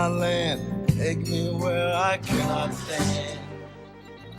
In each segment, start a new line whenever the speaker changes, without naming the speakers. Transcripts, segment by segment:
my land, take me where I cannot stand.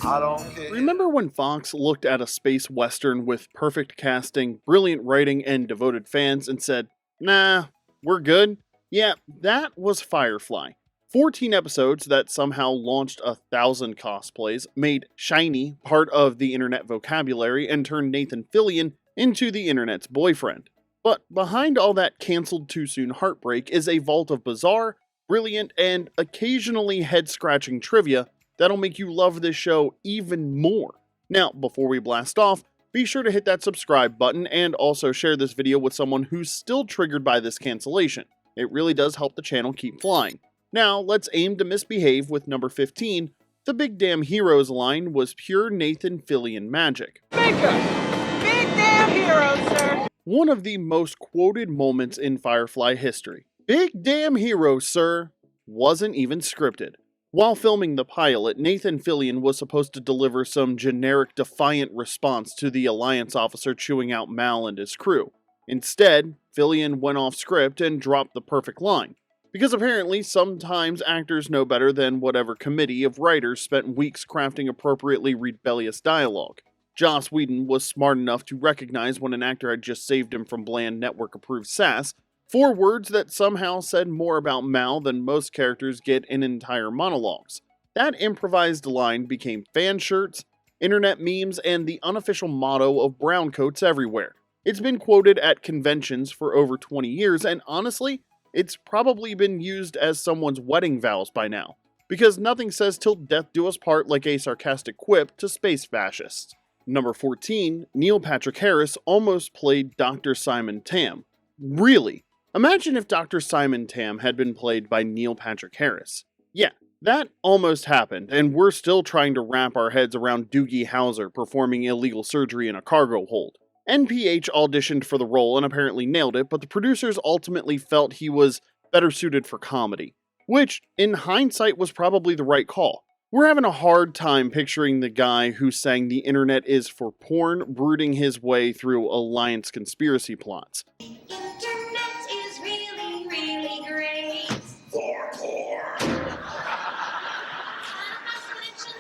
I don't care.
Remember when Fox looked at a space western with perfect casting, brilliant writing, and devoted fans and said, nah, we're good? Yeah, that was Firefly. 14 episodes that somehow launched 1,000 cosplays, made shiny part of the internet vocabulary, and turned Nathan Fillion into the internet's boyfriend. But behind all that cancelled too soon heartbreak is a vault of bizarre, brilliant, and occasionally head-scratching trivia that'll make you love this show even more. Now, before we blast off, be sure to hit that subscribe button and also share this video with someone who's still triggered by this cancellation. It really does help the channel keep flying. Now, let's aim to misbehave with number 15. The Big Damn Heroes line was pure Nathan Fillion magic.
Big damn hero, sir!
One of the most quoted moments in Firefly history. Big damn hero, sir, wasn't even scripted. While filming the pilot, Nathan Fillion was supposed to deliver some generic defiant response to the Alliance officer chewing out Mal and his crew. Instead, Fillion went off script and dropped the perfect line. Because apparently, sometimes actors know better than whatever committee of writers spent weeks crafting appropriately rebellious dialogue. Joss Whedon was smart enough to recognize when an actor had just saved him from bland network-approved sass, 4 words that somehow said more about Mal than most characters get in entire monologues. That improvised line became fan shirts, internet memes, and the unofficial motto of browncoats everywhere. It's been quoted at conventions for over 20 years, and honestly, it's probably been used as someone's wedding vows by now, because nothing says "till death do us part" like a sarcastic quip to space fascists. Number 14, Neil Patrick Harris almost played Dr. Simon Tam. Really? Imagine if Dr. Simon Tam had been played by Neil Patrick Harris. Yeah, that almost happened, and we're still trying to wrap our heads around Doogie Howser performing illegal surgery in a cargo hold. NPH auditioned for the role and apparently nailed it, but the producers ultimately felt he was better suited for comedy, which, in hindsight, was probably the right call. We're having a hard time picturing the guy who sang "The Internet is for Porn" brooding his way through Alliance conspiracy plots.
The internet is really, really great.
For porn.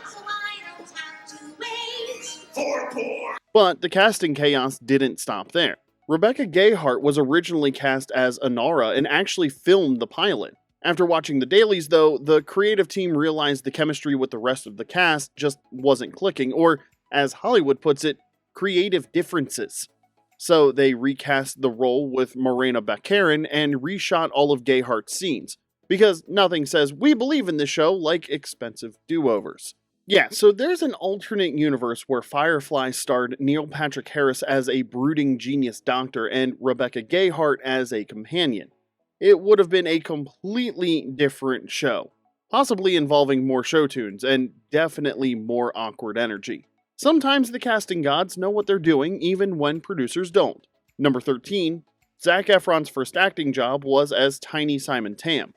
So I don't have to wait.
For porn.
But the casting chaos didn't stop there. Rebecca Gayheart was originally cast as Inara and actually filmed the pilot. After watching the dailies, though, the creative team realized the chemistry with the rest of the cast just wasn't clicking, or, as Hollywood puts it, creative differences. So they recast the role with Morena Baccarin and reshot all of Gayheart's scenes, because nothing says "we believe in this show" like expensive do-overs. Yeah, so there's an alternate universe where Firefly starred Neil Patrick Harris as a brooding genius doctor and Rebecca Gayheart as a companion. It would have been a completely different show, possibly involving more show tunes and definitely more awkward energy. Sometimes the casting gods know what they're doing even when producers don't. Number 13, Zac Efron's first acting job was as Tiny Simon Tam.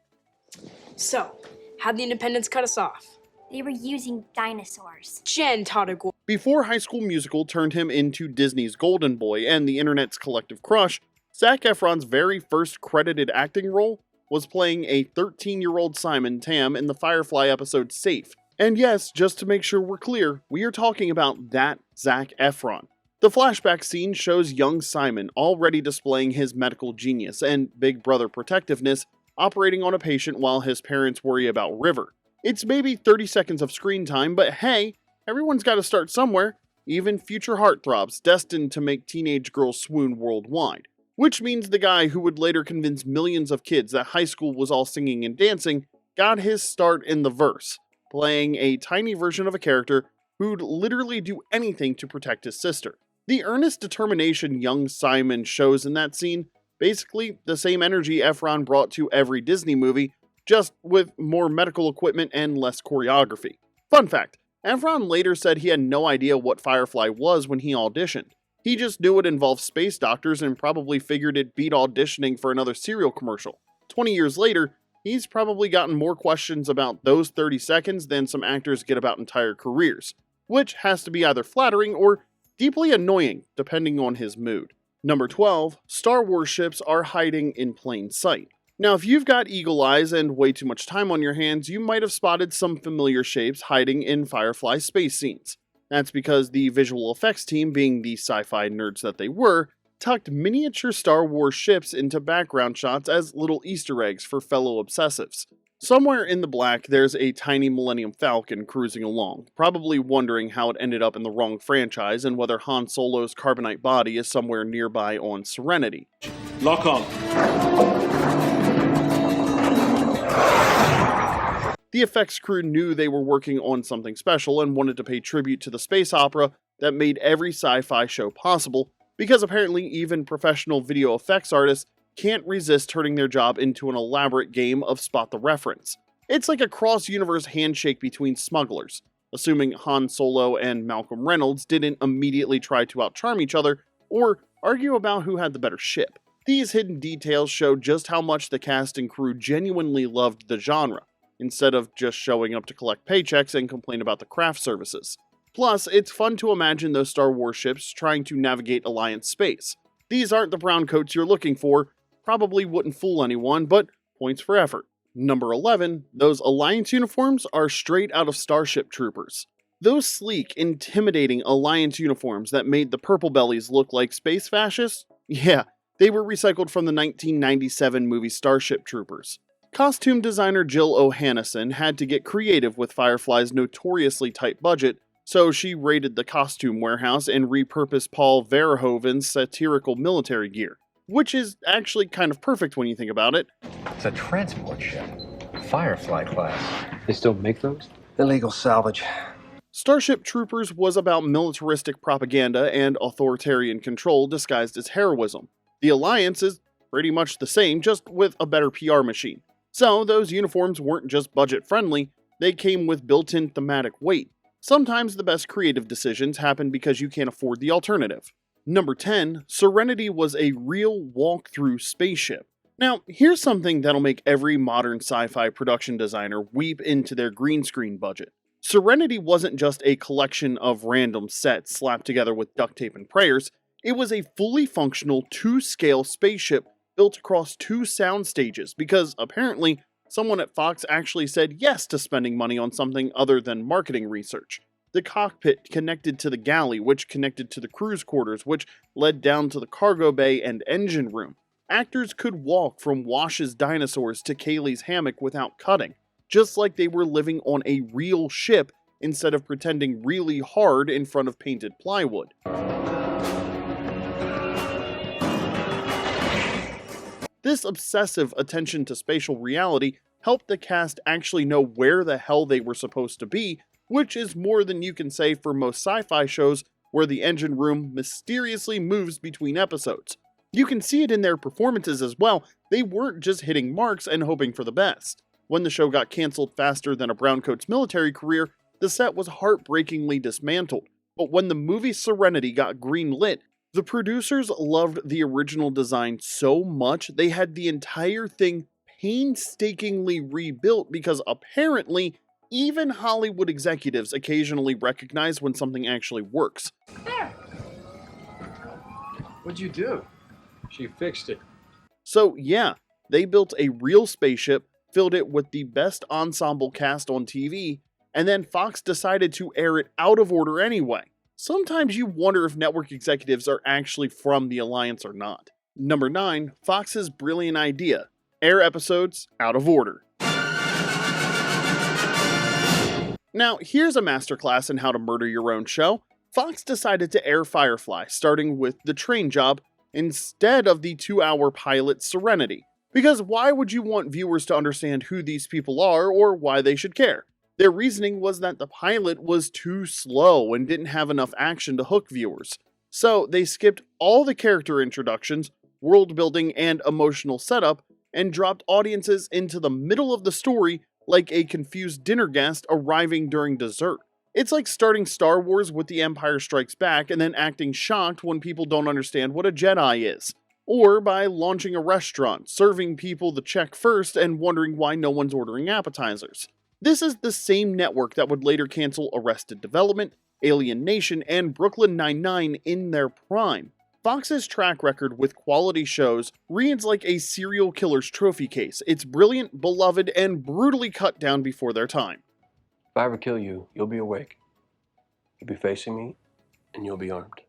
So, how'd the independents cut us off?
They were using dinosaurs.
Jen taught a
Before High School Musical turned him into Disney's Golden Boy and the internet's collective crush, Zac Efron's very first credited acting role was playing a 13-year-old Simon Tam in the Firefly episode Safe. And yes, just to make sure we're clear, we are talking about that Zac Efron. The flashback scene shows young Simon already displaying his medical genius and Big Brother protectiveness, operating on a patient while his parents worry about River. It's maybe 30 seconds of screen time, but hey, everyone's got to start somewhere, even future heartthrobs destined to make teenage girls swoon worldwide. Which means the guy who would later convince millions of kids that high school was all singing and dancing got his start in the verse, playing a tiny version of a character who'd literally do anything to protect his sister. The earnest determination young Simon shows in that scene, basically the same energy Efron brought to every Disney movie, just with more medical equipment and less choreography. Fun fact, Efron later said he had no idea what Firefly was when he auditioned. He just knew it involved space doctors and probably figured it beat auditioning for another cereal commercial. 20 years later, he's probably gotten more questions about those 30 seconds than some actors get about entire careers, which has to be either flattering or deeply annoying, depending on his mood. Number 12, Star Wars ships are hiding in plain sight. Now, if you've got eagle eyes and way too much time on your hands, you might have spotted some familiar shapes hiding in Firefly space scenes. That's because the visual effects team, being the sci-fi nerds that they were, tucked miniature Star Wars ships into background shots as little Easter eggs for fellow obsessives. Somewhere in the black, there's a tiny Millennium Falcon cruising along, probably wondering how it ended up in the wrong franchise and whether Han Solo's carbonite body is somewhere nearby on Serenity.
Lock on.
The effects crew knew they were working on something special and wanted to pay tribute to the space opera that made every sci-fi show possible, because apparently even professional video effects artists can't resist turning their job into an elaborate game of spot the reference. It's like a cross-universe handshake between smugglers, assuming Han Solo and Malcolm Reynolds didn't immediately try to outcharm each other or argue about who had the better ship. These hidden details show just how much the cast and crew genuinely loved the genre, instead of just showing up to collect paychecks and complain about the craft services. Plus, it's fun to imagine those Star Wars ships trying to navigate Alliance space. These aren't the brown coats you're looking for, probably wouldn't fool anyone, but points for effort. Number 11, those Alliance uniforms are straight out of Starship Troopers. Those sleek, intimidating Alliance uniforms that made the purple bellies look like space fascists? Yeah, they were recycled from the 1997 movie Starship Troopers. Costume designer Jill Ohanneson had to get creative with Firefly's notoriously tight budget, so she raided the costume warehouse and repurposed Paul Verhoeven's satirical military gear, which is actually kind of perfect when you think about it.
It's a transport ship. Firefly class.
They still make those?
Illegal salvage.
Starship Troopers was about militaristic propaganda and authoritarian control disguised as heroism. The Alliance is pretty much the same, just with a better PR machine. So those uniforms weren't just budget-friendly, they came with built-in thematic weight. Sometimes the best creative decisions happen because you can't afford the alternative. Number 10, Serenity was a real walk-through spaceship. Now, here's something that'll make every modern sci-fi production designer weep into their green screen budget. Serenity wasn't just a collection of random sets slapped together with duct tape and prayers, it was a fully functional 2-scale spaceship built across 2 sound stages, because apparently someone at Fox actually said yes to spending money on something other than marketing research. The cockpit connected to the galley, which connected to the crew's quarters, which led down to the cargo bay and engine room. Actors could walk from Wash's dinosaurs to Kaylee's hammock without cutting, just like they were living on a real ship instead of pretending really hard in front of painted plywood. This obsessive attention to spatial reality helped the cast actually know where the hell they were supposed to be, which is more than you can say for most sci-fi shows where the engine room mysteriously moves between episodes. You can see it in their performances as well, they weren't just hitting marks and hoping for the best. When the show got cancelled faster than a browncoat's military career, the set was heartbreakingly dismantled. But when the movie Serenity got greenlit, the producers loved the original design so much they had the entire thing painstakingly rebuilt because apparently even Hollywood executives occasionally recognize when something actually works.
There.
What'd you do? She fixed it.
So yeah, they built a real spaceship, filled it with the best ensemble cast on TV, and then Fox decided to air it out of order anyway. Sometimes you wonder if network executives are actually from the Alliance or not. Number 9, Fox's brilliant idea: air episodes out of order. Now, here's a masterclass in how to murder your own show. Fox decided to air Firefly, starting with The Train Job, instead of the 2-hour pilot Serenity. Because why would you want viewers to understand who these people are or why they should care? Their reasoning was that the pilot was too slow and didn't have enough action to hook viewers. So they skipped all the character introductions, world building, and emotional setup, and dropped audiences into the middle of the story like a confused dinner guest arriving during dessert. It's like starting Star Wars with The Empire Strikes Back and then acting shocked when people don't understand what a Jedi is. Or by launching a restaurant, serving people the check first and wondering why no one's ordering appetizers. This is the same network that would later cancel Arrested Development, Alien Nation, and Brooklyn Nine-Nine in their prime. Fox's track record with quality shows reads like a serial killer's trophy case. It's brilliant, beloved, and brutally cut down before their time.
If I ever kill you, you'll be awake. You'll be facing me, and you'll be armed.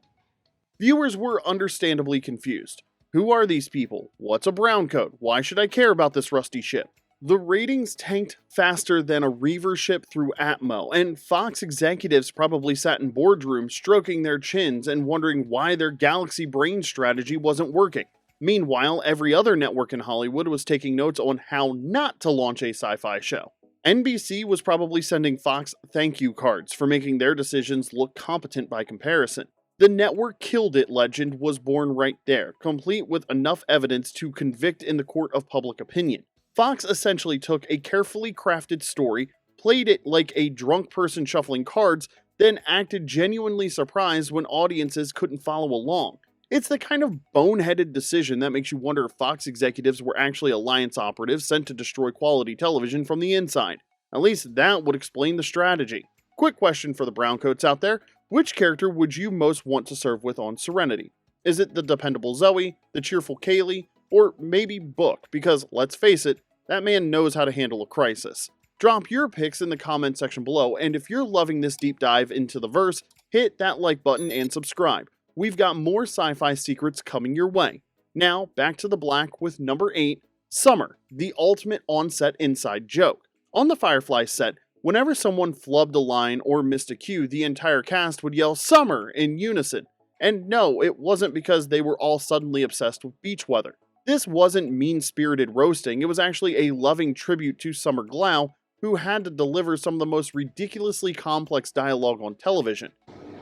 Viewers were understandably confused. Who are these people? What's a brown coat? Why should I care about this rusty ship? The ratings tanked faster than a Reaver ship through Atmo, and Fox executives probably sat in boardrooms stroking their chins and wondering why their galaxy brain strategy wasn't working. Meanwhile, every other network in Hollywood was taking notes on how not to launch a sci-fi show. NBC was probably sending Fox thank you cards for making their decisions look competent by comparison. The network killed it legend was born right there, complete with enough evidence to convict in the court of public opinion. Fox essentially took a carefully crafted story, played it like a drunk person shuffling cards, then acted genuinely surprised when audiences couldn't follow along. It's the kind of boneheaded decision that makes you wonder if Fox executives were actually Alliance operatives sent to destroy quality television from the inside. At least that would explain the strategy. Quick question for the browncoats out there. Which character would you most want to serve with on Serenity? Is it the dependable Zoe, the cheerful Kaylee, or maybe Book? Because, let's face it, that man knows how to handle a crisis. Drop your picks in the comment section below, and if you're loving this deep dive into the verse, hit that like button and subscribe. We've got more sci-fi secrets coming your way. Now, back to the black with number 8, Summer, the ultimate on-set inside joke. On the Firefly set, whenever someone flubbed a line or missed a cue, the entire cast would yell "Summer" in unison. And no, it wasn't because they were all suddenly obsessed with beach weather. This wasn't mean-spirited roasting, it was actually a loving tribute to Summer Glau, who had to deliver some of the most ridiculously complex dialogue on television.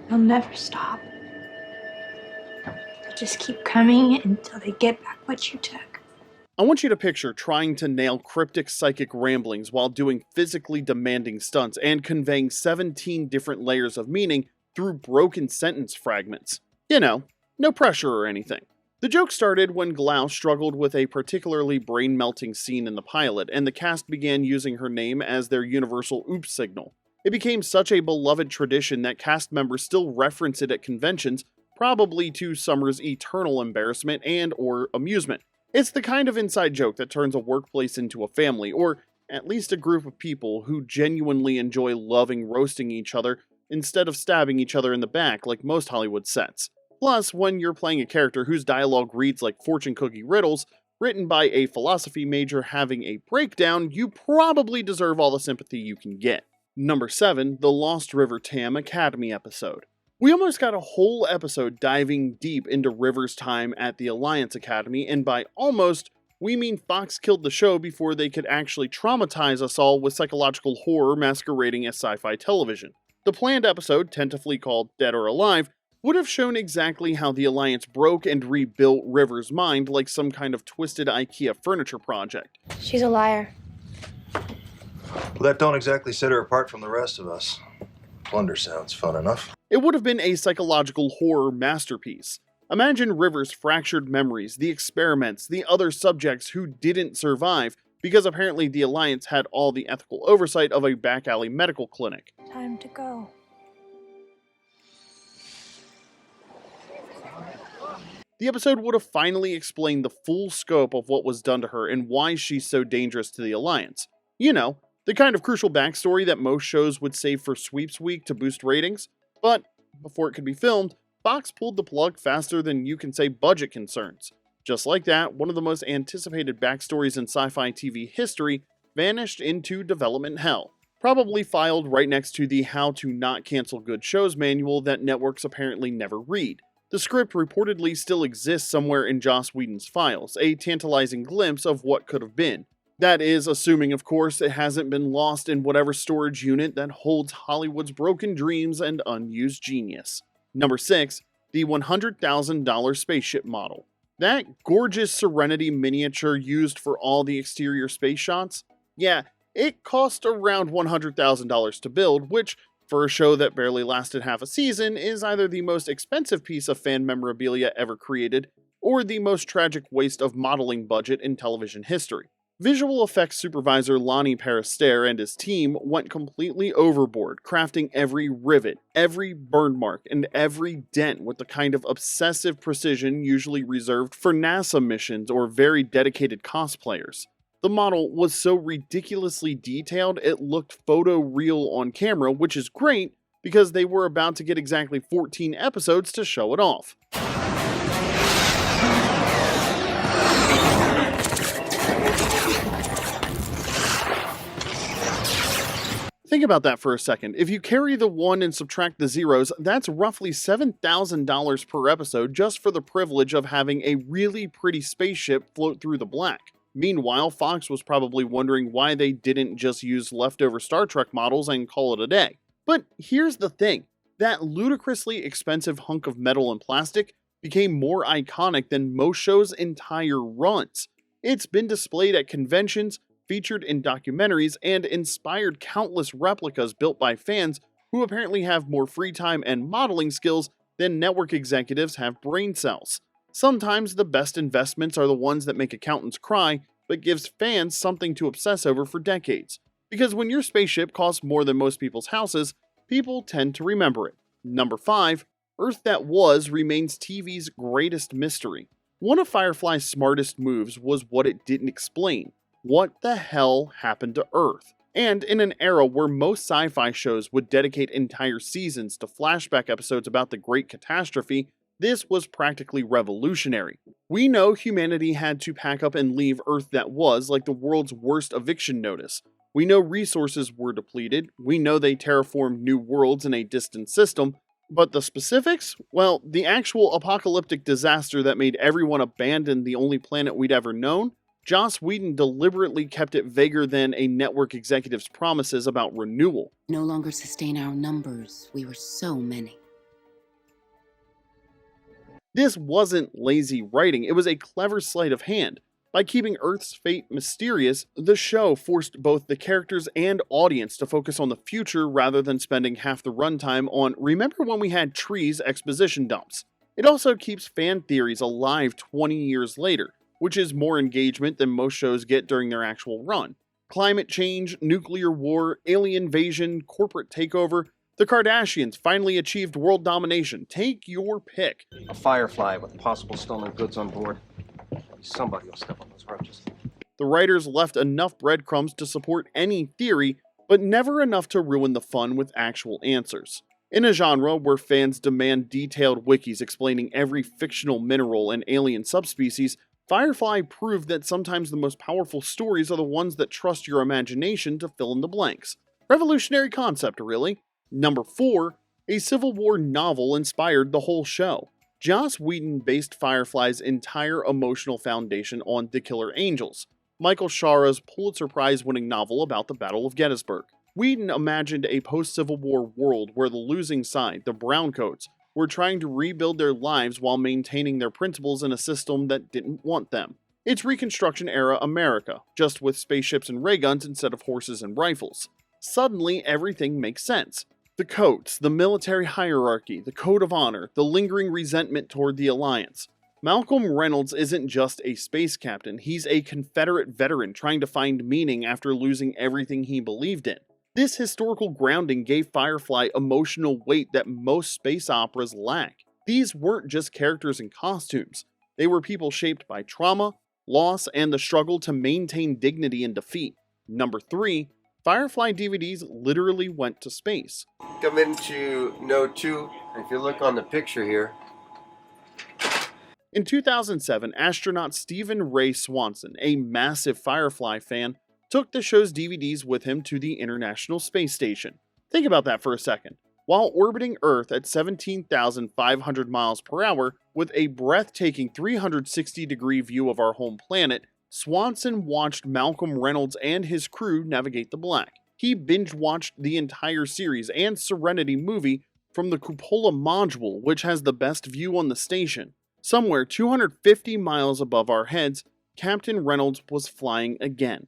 They'll never stop. They'll just keep coming until they get back what you took.
I want you to picture trying to nail cryptic psychic ramblings while doing physically demanding stunts and conveying 17 different layers of meaning through broken sentence fragments. You know, no pressure or anything. The joke started when Glau struggled with a particularly brain-melting scene in the pilot, and the cast began using her name as their universal oops signal. It became such a beloved tradition that cast members still reference it at conventions, probably to Summer's eternal embarrassment and or amusement. It's the kind of inside joke that turns a workplace into a family, or at least a group of people who genuinely enjoy loving roasting each other instead of stabbing each other in the back like most Hollywood sets. Plus, when you're playing a character whose dialogue reads like fortune cookie riddles, written by a philosophy major having a breakdown, you probably deserve all the sympathy you can get. Number 7, the Lost River Tam Academy episode. We almost got a whole episode diving deep into River's time at the Alliance Academy, and by almost, we mean Fox killed the show before they could actually traumatize us all with psychological horror masquerading as sci-fi television. The planned episode, tentatively called Dead or Alive, would have shown exactly how the Alliance broke and rebuilt River's mind like some kind of twisted IKEA furniture project.
She's a liar.
Well, that don't exactly set her apart from the rest of us. Plunder sounds fun enough.
It would have been a psychological horror masterpiece. Imagine River's fractured memories, the experiments, the other subjects who didn't survive, because apparently the Alliance had all the ethical oversight of a back alley medical clinic.
Time to go.
The episode would have finally explained the full scope of what was done to her and why she's so dangerous to the Alliance. You know, the kind of crucial backstory that most shows would save for Sweeps Week to boost ratings. But, before it could be filmed, Fox pulled the plug faster than you can say budget concerns. Just like that, one of the most anticipated backstories in sci-fi TV history vanished into development hell. Probably filed right next to the How to Not Cancel Good Shows manual that networks apparently never read. The script reportedly still exists somewhere in Joss Whedon's files, a tantalizing glimpse of what could have been. That is, assuming of course it hasn't been lost in whatever storage unit that holds Hollywood's broken dreams and unused genius. Number 6, the $100,000 spaceship model. That gorgeous Serenity miniature used for all the exterior space shots? Yeah, it cost around $100,000 to build, which, for a show that barely lasted half a season, is either the most expensive piece of fan memorabilia ever created, or the most tragic waste of modeling budget in television history. Visual effects supervisor Lonnie Peristere and his team went completely overboard, crafting every rivet, every burn mark, and every dent with the kind of obsessive precision usually reserved for NASA missions or very dedicated cosplayers. The model was so ridiculously detailed it looked photoreal on camera, which is great because they were about to get exactly 14 episodes to show it off. Think about that for a second. If you carry the 1 and subtract the zeros, that's roughly $7,000 per episode just for the privilege of having a really pretty spaceship float through the black. Meanwhile, Fox was probably wondering why they didn't just use leftover Star Trek models and call it a day. But here's the thing, that ludicrously expensive hunk of metal and plastic became more iconic than most shows' entire runs. It's been displayed at conventions, featured in documentaries, and inspired countless replicas built by fans who apparently have more free time and modeling skills than network executives have brain cells. Sometimes the best investments are the ones that make accountants cry, but gives fans something to obsess over for decades. Because when your spaceship costs more than most people's houses, people tend to remember it. Number 5, Earth That Was remains TV's greatest mystery. One of Firefly's smartest moves was what it didn't explain. What the hell happened to Earth? And in an era where most sci-fi shows would dedicate entire seasons to flashback episodes about the Great Catastrophe, this was practically revolutionary. We know humanity had to pack up and leave Earth That Was like the world's worst eviction notice. We know resources were depleted, we know they terraformed new worlds in a distant system, but the specifics? Well, the actual apocalyptic disaster that made everyone abandon the only planet we'd ever known? Joss Whedon deliberately kept it vaguer than a network executive's promises about renewal.
No longer sustain our numbers. We were so many.
This wasn't lazy writing, it was a clever sleight of hand. By keeping Earth's fate mysterious, the show forced both the characters and audience to focus on the future rather than spending half the runtime on "remember when we had trees" exposition dumps. It also keeps fan theories alive 20 years later, which is more engagement than most shows get during their actual run. Climate change, nuclear war, alien invasion, corporate takeover, the Kardashians finally achieved world domination. Take your pick.
A Firefly with possible stolen goods on board. Somebody will step on those roaches.
The writers left enough breadcrumbs to support any theory, but never enough to ruin the fun with actual answers. In a genre where fans demand detailed wikis explaining every fictional mineral and alien subspecies, Firefly proved that sometimes the most powerful stories are the ones that trust your imagination to fill in the blanks. Revolutionary concept, really. Number 4, a Civil War novel inspired the whole show. Joss Whedon based Firefly's entire emotional foundation on The Killer Angels, Michael Shaara's Pulitzer Prize-winning novel about the Battle of Gettysburg. Whedon imagined a post-Civil War world where the losing side, the Browncoats, were trying to rebuild their lives while maintaining their principles in a system that didn't want them. It's Reconstruction-era America, just with spaceships and ray guns instead of horses and rifles. Suddenly, everything makes sense. The codes, the military hierarchy, the code of honor, the lingering resentment toward the Alliance. Malcolm Reynolds isn't just a space captain, he's a Confederate veteran trying to find meaning after losing everything he believed in. This historical grounding gave Firefly emotional weight that most space operas lack. These weren't just characters in costumes. They were people shaped by trauma, loss, and the struggle to maintain dignity in defeat. Number 3, Firefly DVDs literally went to space.
Come into Node 2, and if you look on the picture here.
In 2007, astronaut Stephen Ray Swanson, a massive Firefly fan, took the show's DVDs with him to the International Space Station. Think about that for a second. While orbiting Earth at 17,500 miles per hour with a breathtaking 360-degree view of our home planet, Swanson watched Malcolm Reynolds and his crew navigate the black. He binge-watched the entire series and Serenity movie from the cupola module, which has the best view on the station. Somewhere 250 miles above our heads, Captain Reynolds was flying again.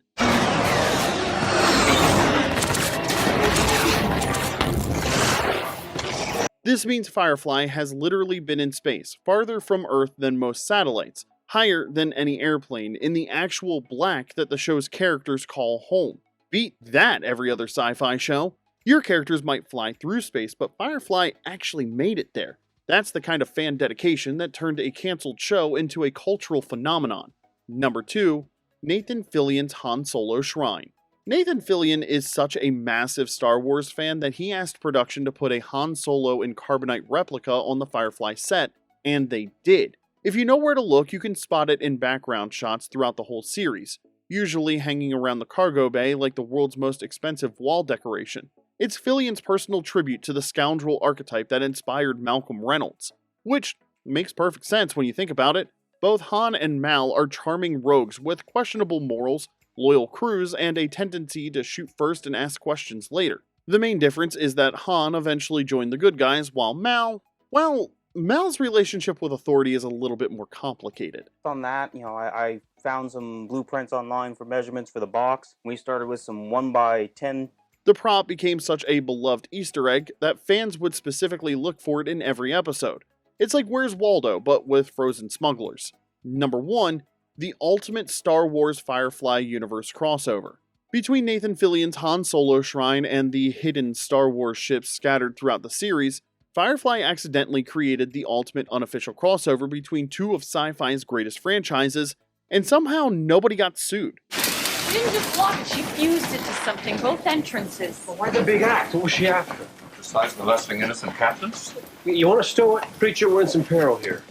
This means Firefly has literally been in space, farther from Earth than most satellites, higher than any airplane, in the actual black that the show's characters call home. Beat that, every other sci-fi show. Your characters might fly through space, but Firefly actually made it there. That's the kind of fan dedication that turned a cancelled show into a cultural phenomenon. Number 2, Nathan Fillion's Han Solo Shrine. Nathan Fillion is such a massive Star Wars fan that he asked production to put a Han Solo in carbonite replica on the Firefly set, and they did. If you know where to look, you can spot it in background shots throughout the whole series, usually hanging around the cargo bay like the world's most expensive wall decoration. It's Fillion's personal tribute to the scoundrel archetype that inspired Malcolm Reynolds, which makes perfect sense when you think about it. Both Han and Mal are charming rogues with questionable morals, loyal crews, and a tendency to shoot first and ask questions later. The main difference is that Han eventually joined the good guys, while Mal's relationship with authority is a little bit more complicated.
On that, I found some blueprints online for measurements for the box. We started with some 1x10.
The prop became such a beloved Easter egg that fans would specifically look for it in every episode. It's like Where's Waldo, but with frozen smugglers. Number 1, the ultimate Star Wars Firefly universe crossover. Between Nathan Fillion's Han Solo Shrine and the hidden Star Wars ships scattered throughout the series, Firefly accidentally created the ultimate unofficial crossover between two of sci-fi's greatest franchises, and somehow nobody got sued.
She didn't just lock it, she fused it to something, both entrances.
Well, why the big act? What was she after?
Besides molesting innocent captains?
You want to stow it? Preacher, we're in some peril here.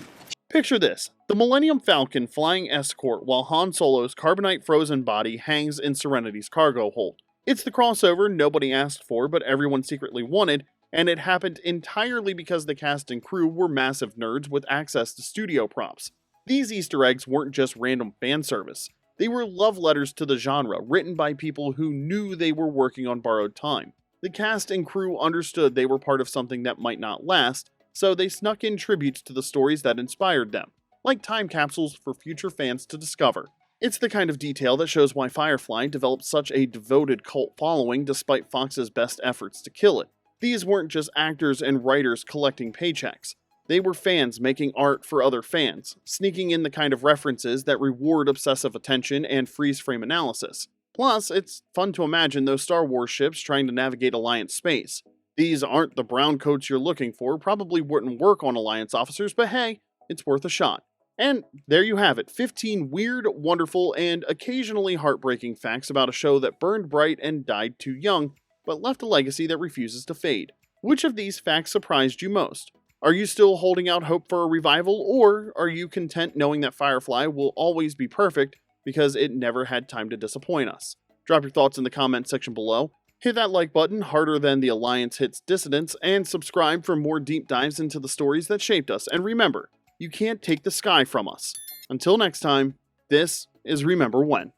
Picture this, the Millennium Falcon flying escort while Han Solo's carbonite frozen body hangs in Serenity's cargo hold. It's the crossover nobody asked for but everyone secretly wanted, and it happened entirely because the cast and crew were massive nerds with access to studio props. These Easter eggs weren't just random fan service. They were love letters to the genre, written by people who knew they were working on borrowed time. The cast and crew understood they were part of something that might not last, so they snuck in tributes to the stories that inspired them, like time capsules for future fans to discover. It's the kind of detail that shows why Firefly developed such a devoted cult following despite Fox's best efforts to kill it. These weren't just actors and writers collecting paychecks. They were fans making art for other fans, sneaking in the kind of references that reward obsessive attention and freeze-frame analysis. Plus, it's fun to imagine those Star Wars ships trying to navigate Alliance space. These aren't the brown coats you're looking for, probably wouldn't work on Alliance officers, but hey, it's worth a shot. And there you have it, 15 weird, wonderful, and occasionally heartbreaking facts about a show that burned bright and died too young, but left a legacy that refuses to fade. Which of these facts surprised you most? Are you still holding out hope for a revival, or are you content knowing that Firefly will always be perfect because it never had time to disappoint us? Drop your thoughts in the comment section below. Hit that like button harder than the Alliance hits Dissidents, and subscribe for more deep dives into the stories that shaped us. And remember, you can't take the sky from us. Until next time, this is Remember When.